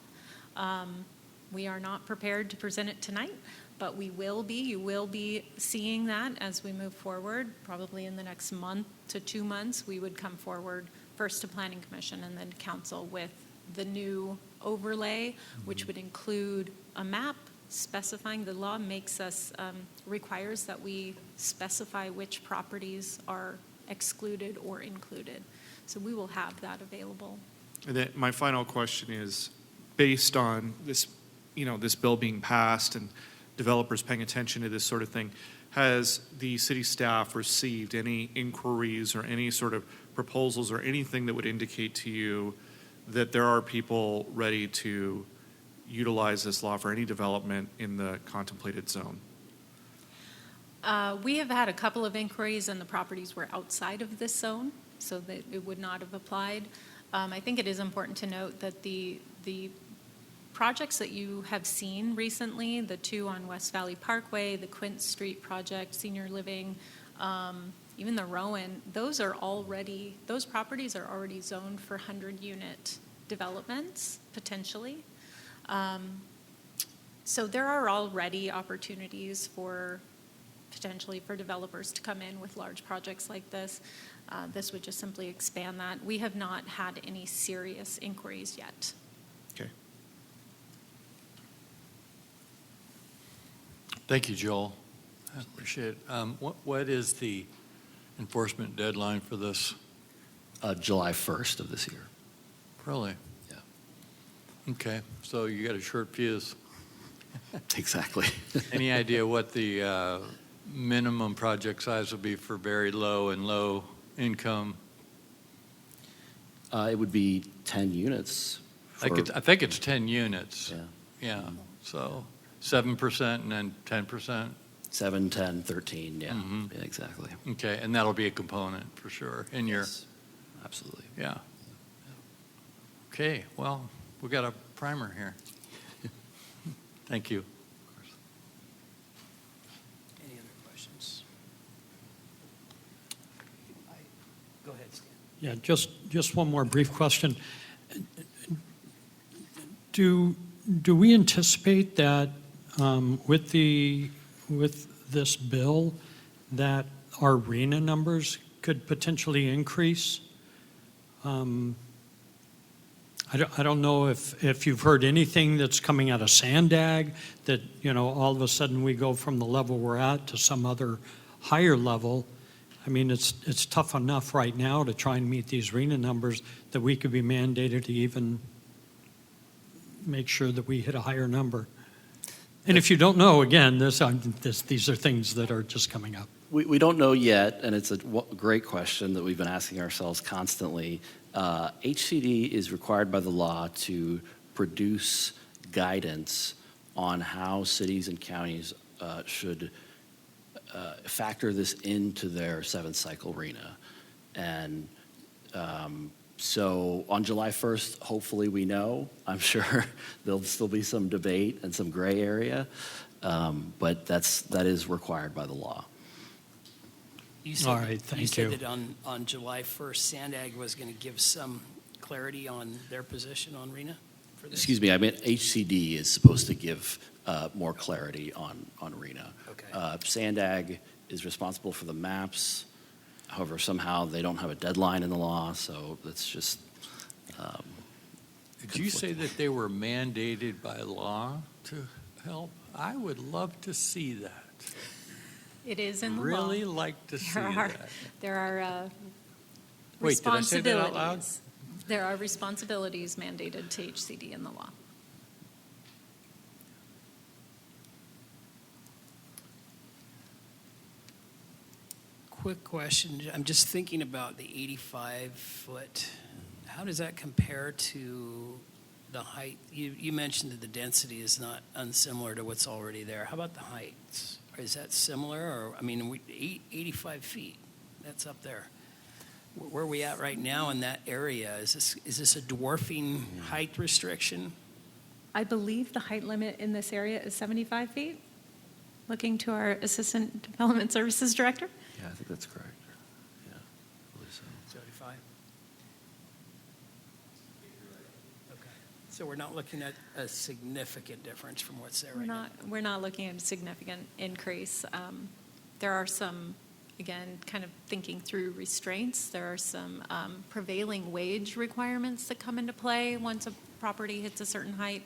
We are not prepared to present it tonight, but we will be. You will be seeing that as we move forward. Probably in the next month to 2 months, we would come forward first to Planning Commission and then Council with the new overlay, which would include a map specifying. The law makes us, requires that we specify which properties are excluded or included. So we will have that available. And then my final question is, based on this, this bill being passed and developers paying attention to this sort of thing, has the city staff received any inquiries or any sort of proposals or anything that would indicate to you that there are people ready to utilize this law for any development in the contemplated zone? We have had a couple of inquiries, and the properties were outside of this zone, so that it would not have applied. I think it is important to note that the projects that you have seen recently, the two on West Valley Parkway, the Quint Street project, senior living, even the Rowan, those properties are already zoned for 100-unit developments, potentially. So there are already opportunities potentially for developers to come in with large projects like this. This would just simply expand that. We have not had any serious inquiries yet. Okay. Thank you, Joel. I appreciate it. What is the enforcement deadline for this? July 1st of this year. Really? Yeah. Okay, so you got a short fuse. Exactly. Any idea what the minimum project size would be for very low and low income? It would be 10 units. I think it's 10 units. Yeah. Yeah, so 7% and then 10%. 7, 10, 13, yeah. Mhm. Yeah, exactly. Okay, and that'll be a component for sure in your, Yes, absolutely. yeah. Okay, well, we got a primer here. Thank you. Any other questions? Go ahead, Stan. Yeah, just one more brief question. Do we anticipate that with this bill that our RENA numbers could potentially increase? I don't know if you've heard anything that's coming out of Sandag that, all of a sudden we go from the level we're at to some other higher level. I mean, it's tough enough right now to try and meet these RENA numbers that we could be mandated to even make sure that we hit a higher number. And if you don't know, again, these are things that are just coming up. We don't know yet, and it's a great question that we've been asking ourselves constantly. HCD is required by the law to produce guidance on how cities and counties should factor this into their 7th cycle RENA. And so on July 1st, hopefully we know. I'm sure there'll still be some debate and some gray area, but that is required by the law. You said, All right, thank you. said that on July 1st, Sandag was going to give some clarity on their position on RENA for this? Excuse me, I meant HCD is supposed to give more clarity on RENA. Okay. Sandag is responsible for the maps. However, somehow they don't have a deadline in the law, so that's just. Did you say that they were mandated by law to help? I would love to see that. It is in the law. Really like to see that. There are Wait, did I say that out loud? responsibilities. There are responsibilities mandated to HCD in the law. Quick question. I'm just thinking about the 85-foot. How does that compare to the height? You mentioned that the density is not unsimilar to what's already there. How about the heights? Is that similar? Or, I mean, 85 feet, that's up there. Where are we at right now in that area? Is this a dwarfing height restriction? I believe the height limit in this area is 75 feet. Looking to our Assistant Development Services Director. Yeah, I think that's correct. Yeah, I believe so. 75? Okay. So we're not looking at a significant difference from what's there right now? We're not looking at a significant increase. There are some, again, kind of thinking through restraints, there are some prevailing wage requirements that come into play once a property hits a certain height,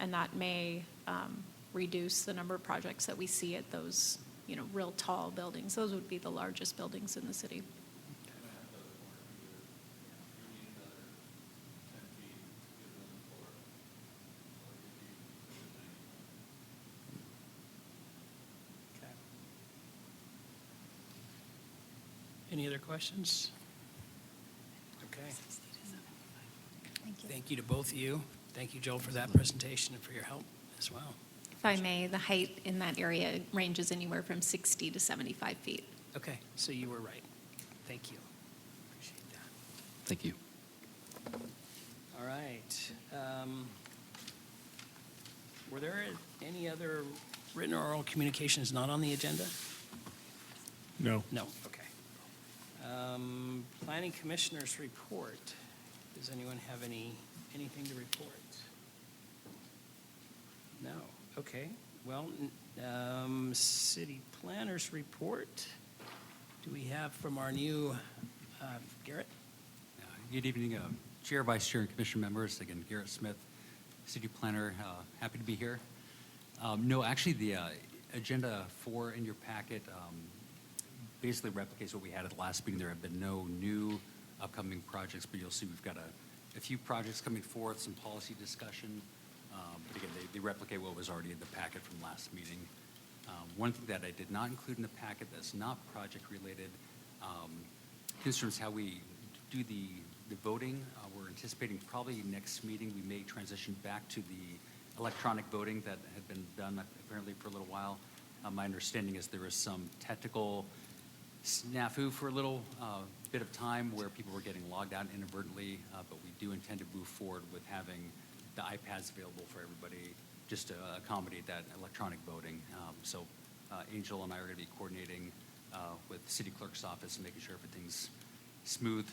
and that may reduce the number of projects that we see at those, real tall buildings. Those would be the largest buildings in the city. Okay. Any other questions? Okay. Thank you to both of you. Thank you, Joel, for that presentation and for your help as well. If I may, the height in that area ranges anywhere from 60 to 75 feet. Okay, so you were right. Thank you. Appreciate that. Thank you. All right. Were there any other written or oral communications not on the agenda? No. No, okay. Planning Commissioners report. Does anyone have anything to report? No, okay. Well, City Planners report. Do we have from our new, Garrett? Good evening, Chair, Vice Chair, and Commission members. Again, Garrett Smith, City Planner. Happy to be here. No, actually, the agenda 4 in your packet basically replicates what we had at the last meeting. There have been no new upcoming projects, but you'll see we've got a few projects coming forth, some policy discussion. But again, they replicate what was already in the packet from last meeting. One thing that I did not include in the packet that's not project-related concerns how we do the voting. We're anticipating probably next meeting we may transition back to the electronic voting that had been done apparently for a little while. My understanding is there was some technical snafu for a little bit of time where people were getting logged out inadvertently, but we do intend to move forward with having the iPads available for everybody just to accommodate that electronic voting. So Angel and I are going to be coordinating with the City Clerk's office and making sure everything's smooth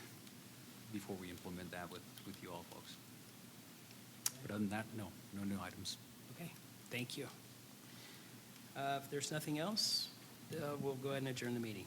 before we implement that with you all folks. But other than that, no new items. Okay, thank you. If there's nothing else, we'll go ahead and adjourn the meeting.